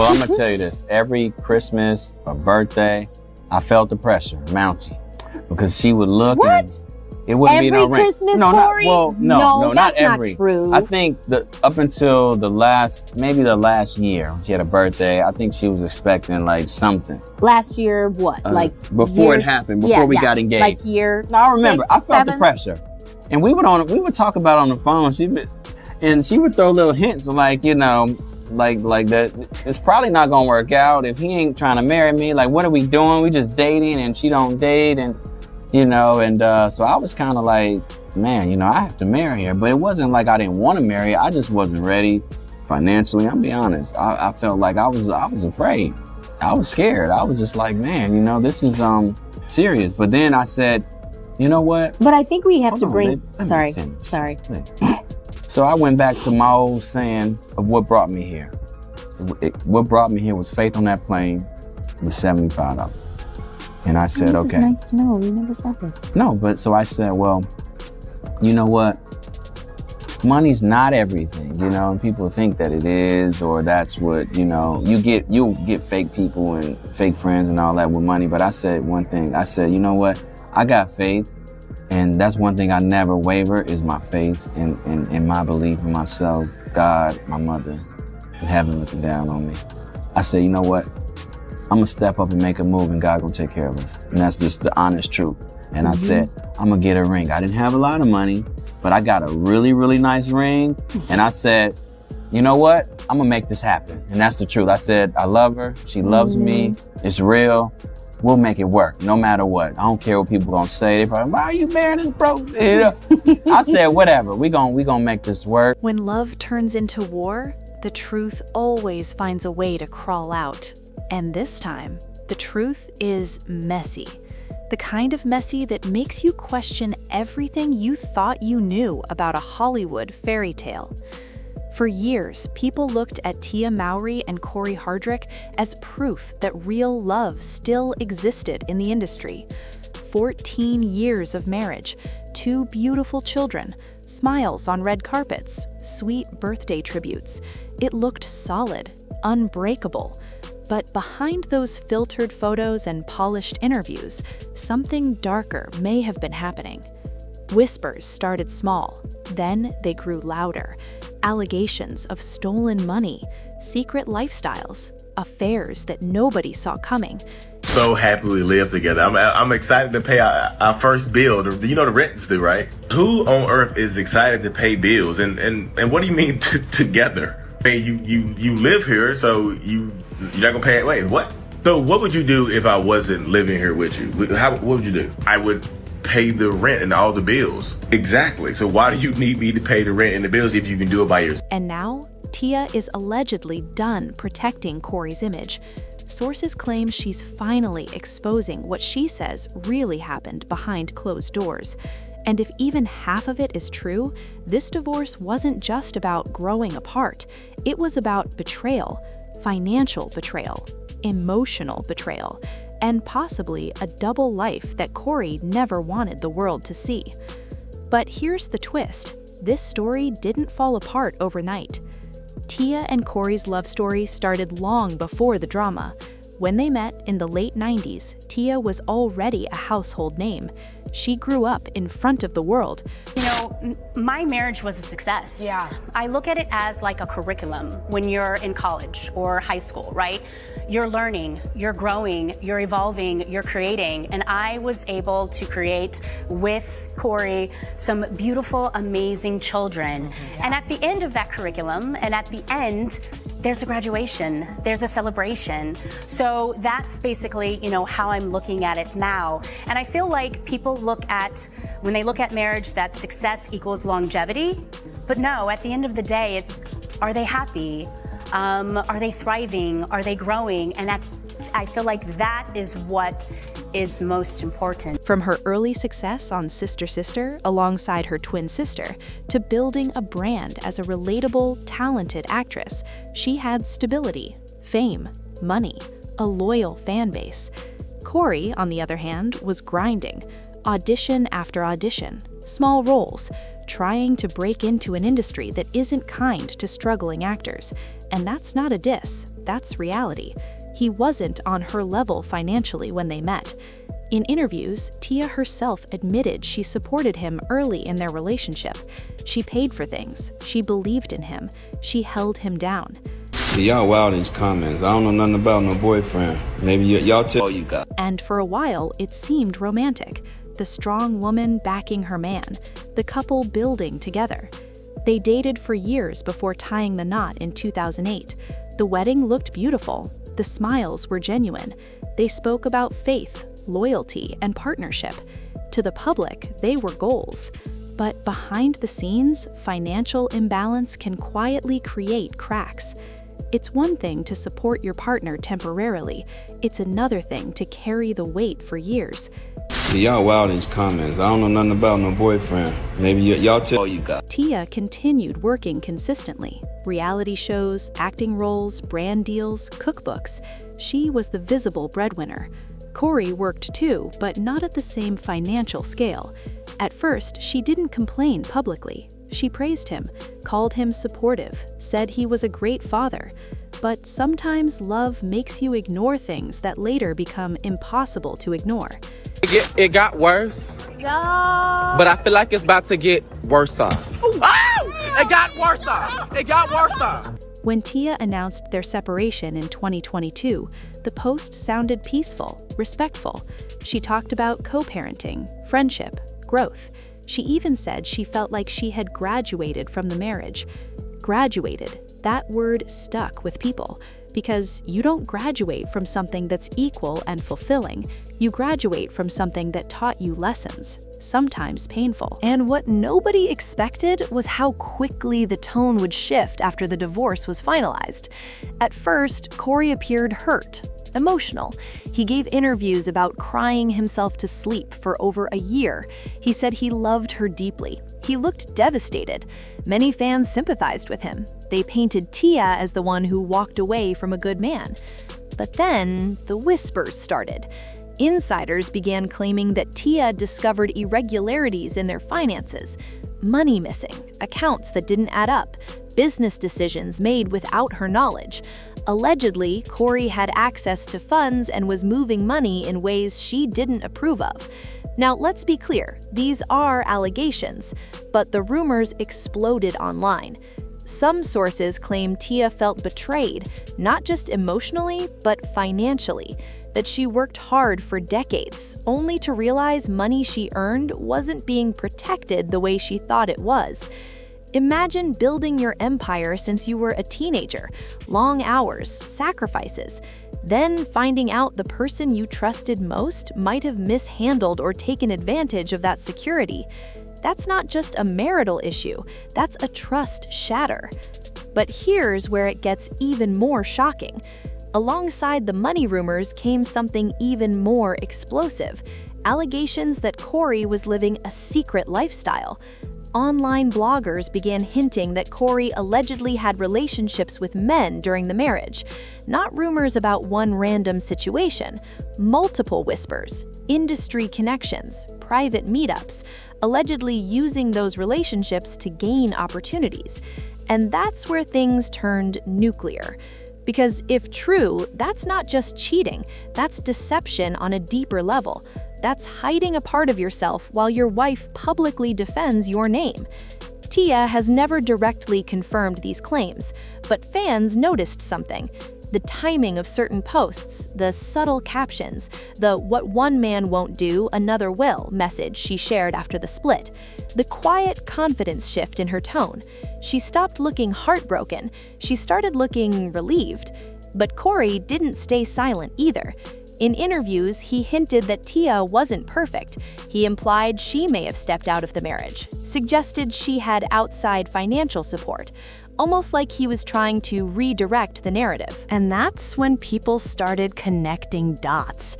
Well, I'm gonna tell you this, every Christmas or birthday, I felt the pressure mounting because she would look What? and it wouldn't be no Every ring. Christmas, No, Cory? not that's every. not true. I think up until maybe the last year, she had a birthday. I think she was expecting like something. Last year, what? Like before it happened, before we got engaged. Like year. No, I remember. 6, I felt 7? the pressure, and we would talk about it on the phone. She would throw little hints like, you know, like that. It's probably not gonna work out if he ain't trying to marry me. Like, what are we doing? We just dating, and she don't date, and you know. And so I was kind of like, man, you know, I have to marry her. But it wasn't like I didn't want to marry her. I just wasn't ready financially. I'm be honest. I felt like I was afraid. I was scared. I was just like, man, you know, this is serious. But then I said, you know what? But I think we have to bring. Let me Sorry. finish. So I went back to my old saying of what brought me here. What brought me here was faith on that plane was $75. And I said, okay. This is nice to know. You never said this. No, but so I said, well, you know what? Money's not everything, you know, and people think that it is, or that's what, you know, you'll get fake people and fake friends and all that with money. But I said one thing. I said, you know what? I got faith. And that's one thing I never waver is my faith and my belief in myself, God, my mother, and heaven looking down on me. I said, you know what? I'm gonna step up and make a move and God gonna take care of us. And that's just the honest truth. And I said, I'm gonna get a ring. I didn't have a lot of money, but I got a really, really nice ring. And I said, you know what? I'm gonna make this happen. And that's the truth. I said, I love her. She loves me. It's real. We'll make it work no matter what. I don't care what people gonna say. They probably, why are you marrying this broke? You know? I said, whatever. We gonna make this work. When love turns into war, the truth always finds a way to crawl out. And this time, the truth is messy. The kind of messy that makes you question everything you thought you knew about a Hollywood fairy tale. For years, people looked at Tia Mowry and Cory Hardrict as proof that real love still existed in the industry. 14 years of marriage, 2 beautiful children, smiles on red carpets, sweet birthday tributes. It looked solid, unbreakable. But behind those filtered photos and polished interviews, something darker may have been happening. Whispers started small, then they grew louder. Allegations of stolen money, secret lifestyles, affairs that nobody saw coming. So happy we live together. I'm excited to pay our first bill. You know the rent's due, right? Who on earth is excited to pay bills? And what do you mean together? Hey, you live here, so you're not gonna pay it. Wait, what? So what would you do if I wasn't living here with you? What would you do? I would pay the rent and all the bills. Exactly. So why do you need me to pay the rent and the bills if you can do it by yourself? And now, Tia is allegedly done protecting Cory's image. Sources claim she's finally exposing what she says really happened behind closed doors. And if even half of it is true, this divorce wasn't just about growing apart. It was about betrayal, financial betrayal, emotional betrayal, and possibly a double life that Cory never wanted the world to see. But here's the twist. This story didn't fall apart overnight. Tia and Cory's love story started long before the drama. When they met in the late 90s, Tia was already a household name. She grew up in front of the world. You know, my marriage was a success. Yeah. I look at it as like a curriculum when you're in college or high school, right? You're learning, you're growing, you're evolving, you're creating. And I was able to create with Cory some beautiful, amazing children. Yeah. And at the end of that curriculum, and at the end, there's a graduation, there's a celebration. So that's basically, you know, how I'm looking at it now. And I feel like people when they look at marriage, that success equals longevity. But no, at the end of the day, it's, are they happy? Are they thriving? Are they growing? And I feel like that is what is most important. From her early success on Sister Sister alongside her twin sister to building a brand as a relatable, talented actress, she had stability, fame, money, a loyal fan base. Cory, on the other hand, was grinding, audition after audition, small roles, trying to break into an industry that isn't kind to struggling actors. And that's not a diss, that's reality. He wasn't on her level financially when they met. In interviews, Tia herself admitted she supported him early in their relationship. She paid for things, she believed in him, she held him down. Y'all wild in these comments. I don't know nothing about no boyfriend. Maybe y'all tell you got. And for a while, it seemed romantic. The strong woman backing her man, the couple building together. They dated for years before tying the knot in 2008. The wedding looked beautiful. The smiles were genuine. They spoke about faith, loyalty, and partnership. To the public, they were goals. But behind the scenes, financial imbalance can quietly create cracks. It's one thing to support your partner temporarily. It's another thing to carry the weight for years. Y'all wild in these comments. I don't know nothing about no boyfriend. Maybe y'all tell you got. Tia continued working consistently. Reality shows, acting roles, brand deals, cookbooks. She was the visible breadwinner. Cory worked too, but not at the same financial scale. At first, she didn't complain publicly. She praised him, called him supportive, said he was a great father. But sometimes love makes you ignore things that later become impossible to ignore. It got worse, but I feel like it's about to get worse. Oh! It got worse. It got worse. When Tia announced their separation in 2022, the post sounded peaceful, respectful. She talked about co-parenting, friendship, growth. She even said she felt like she had graduated from the marriage. Graduated, that word stuck with people. Because you don't graduate from something that's equal and fulfilling. You graduate from something that taught you lessons, sometimes painful. And what nobody expected was how quickly the tone would shift after the divorce was finalized. At first, Cory appeared hurt, emotional. He gave interviews about crying himself to sleep for over a year. He said he loved her deeply. He looked devastated. Many fans sympathized with him. They painted Tia as the one who walked away from a good man. But then, the whispers started. Insiders began claiming that Tia discovered irregularities in their finances. Money missing, accounts that didn't add up, business decisions made without her knowledge. Allegedly, Cory had access to funds and was moving money in ways she didn't approve of. Now, let's be clear, these are allegations, but the rumors exploded online. Some sources claim Tia felt betrayed, not just emotionally, but financially, that she worked hard for decades, only to realize money she earned wasn't being protected the way she thought it was. Imagine building your empire since you were a teenager, long hours, sacrifices. Then finding out the person you trusted most might have mishandled or taken advantage of that security. That's not just a marital issue, that's a trust shatter. But here's where it gets even more shocking. Alongside the money rumors came something even more explosive: allegations that Cory was living a secret lifestyle. Online bloggers began hinting that Cory allegedly had relationships with men during the marriage. Not rumors about one random situation, multiple whispers, industry connections, private meetups, allegedly using those relationships to gain opportunities. And that's where things turned nuclear. Because if true, that's not just cheating, that's deception on a deeper level. That's hiding a part of yourself while your wife publicly defends your name. Tia has never directly confirmed these claims, but fans noticed something. The timing of certain posts, the subtle captions, the "what one man won't do, another will" message she shared after the split, the quiet confidence shift in her tone. She stopped looking heartbroken, she started looking relieved. But Cory didn't stay silent either. In interviews, he hinted that Tia wasn't perfect. He implied she may have stepped out of the marriage, suggested she had outside financial support, almost like he was trying to redirect the narrative. And that's when people started connecting dots.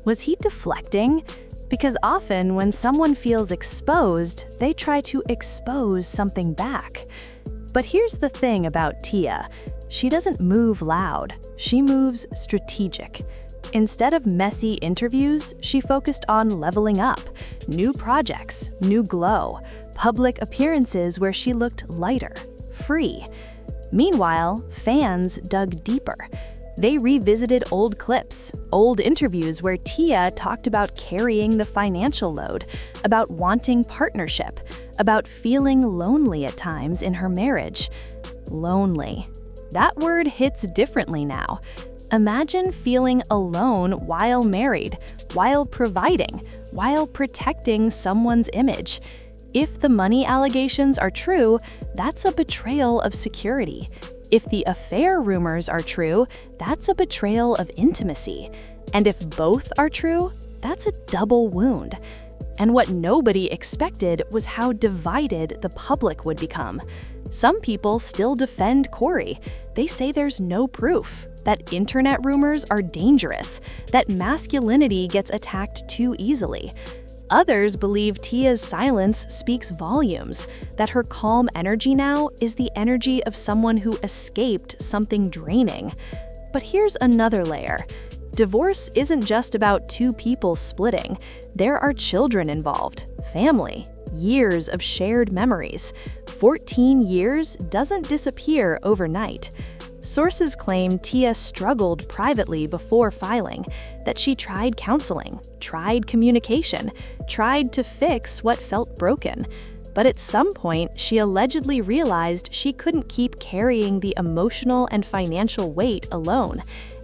Was he deflecting? Because often when someone feels exposed, they try to expose something back. But here's the thing about Tia. She doesn't move loud. She moves strategic. Instead of messy interviews, she focused on leveling up, new projects, new glow, public appearances where she looked lighter, free. Meanwhile, fans dug deeper. They revisited old clips, old interviews where Tia talked about carrying the financial load, about wanting partnership, about feeling lonely at times in her marriage. Lonely. That word hits differently now. Imagine feeling alone while married, while providing, while protecting someone's image. If the money allegations are true, that's a betrayal of security. If the affair rumors are true, that's a betrayal of intimacy. And if both are true, that's a double wound. And what nobody expected was how divided the public would become. Some people still defend Cory. They say there's no proof, that internet rumors are dangerous, that masculinity gets attacked too easily. Others believe Tia's silence speaks volumes, that her calm energy now is the energy of someone who escaped something draining. But here's another layer. Divorce isn't just about two people splitting. There are children involved, family, years of shared memories. 14 years doesn't disappear overnight. Sources claim Tia struggled privately before filing, that she tried counseling, tried communication, tried to fix what felt broken. But at some point, she allegedly realized she couldn't keep carrying the emotional and financial weight alone.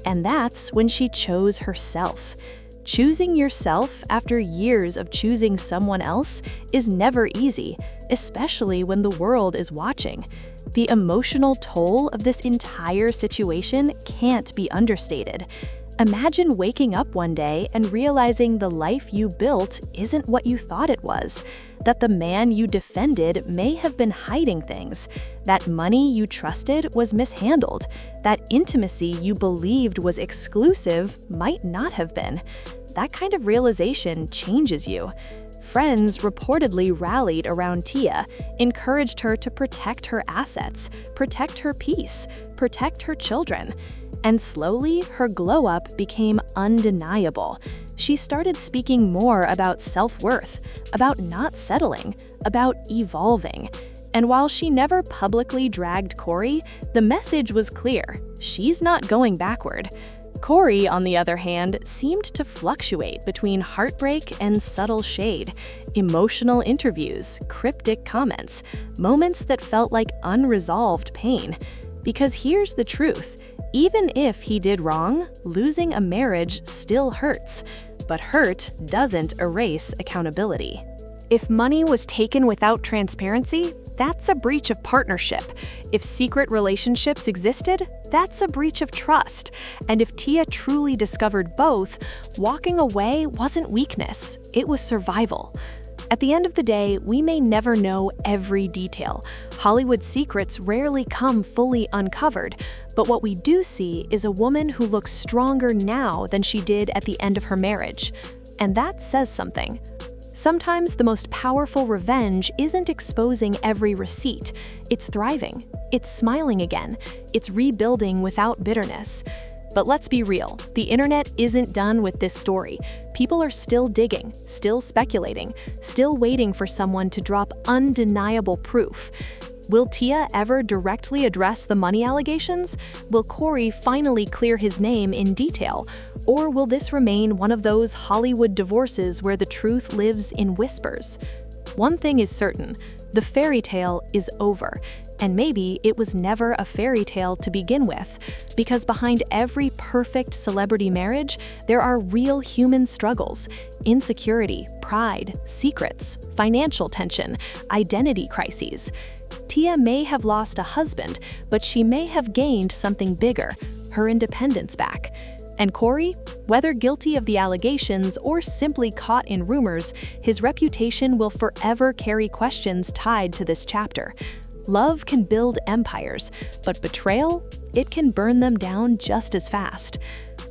And that's when she chose herself. Choosing yourself after years of choosing someone else is never easy, especially when the world is watching. The emotional toll of this entire situation can't be understated. Imagine waking up one day and realizing the life you built isn't what you thought it was, that the man you defended may have been hiding things, that money you trusted was mishandled, that intimacy you believed was exclusive might not have been. That kind of realization changes you. Friends reportedly rallied around Tia, encouraged her to protect her assets, protect her peace, protect her children. And slowly, her glow-up became undeniable. She started speaking more about self-worth, about not settling, about evolving. And while she never publicly dragged Cory, the message was clear. She's not going backward. Cory, on the other hand, seemed to fluctuate between heartbreak and subtle shade, emotional interviews, cryptic comments, moments that felt like unresolved pain. Because here's the truth, even if he did wrong, losing a marriage still hurts. But hurt doesn't erase accountability. If money was taken without transparency, that's a breach of partnership. If secret relationships existed, that's a breach of trust. And if Tia truly discovered both, walking away wasn't weakness, it was survival. At the end of the day, we may never know every detail. Hollywood secrets rarely come fully uncovered, but what we do see is a woman who looks stronger now than she did at the end of her marriage. And that says something. Sometimes the most powerful revenge isn't exposing every receipt. It's thriving. It's smiling again. It's rebuilding without bitterness. But let's be real, the internet isn't done with this story. People are still digging, still speculating, still waiting for someone to drop undeniable proof. Will Tia ever directly address the money allegations? Will Cory finally clear his name in detail? Or will this remain one of those Hollywood divorces where the truth lives in whispers? One thing is certain, the fairy tale is over. And maybe it was never a fairy tale to begin with, because behind every perfect celebrity marriage, there are real human struggles: insecurity, pride, secrets, financial tension, identity crises. Tia may have lost a husband, but she may have gained something bigger, her independence back. And Cory, whether guilty of the allegations or simply caught in rumors, his reputation will forever carry questions tied to this chapter. Love can build empires, but betrayal, it can burn them down just as fast.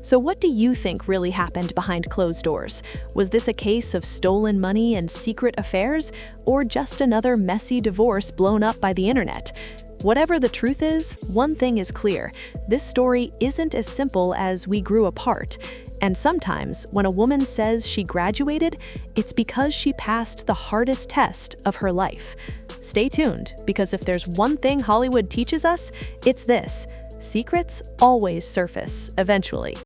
So what do you think really happened behind closed doors? Was this a case of stolen money and secret affairs, or just another messy divorce blown up by the internet? Whatever the truth is, one thing is clear: this story isn't as simple as we grew apart. And sometimes, when a woman says she graduated, it's because she passed the hardest test of her life. Stay tuned, because if there's one thing Hollywood teaches us, it's this: secrets always surface eventually.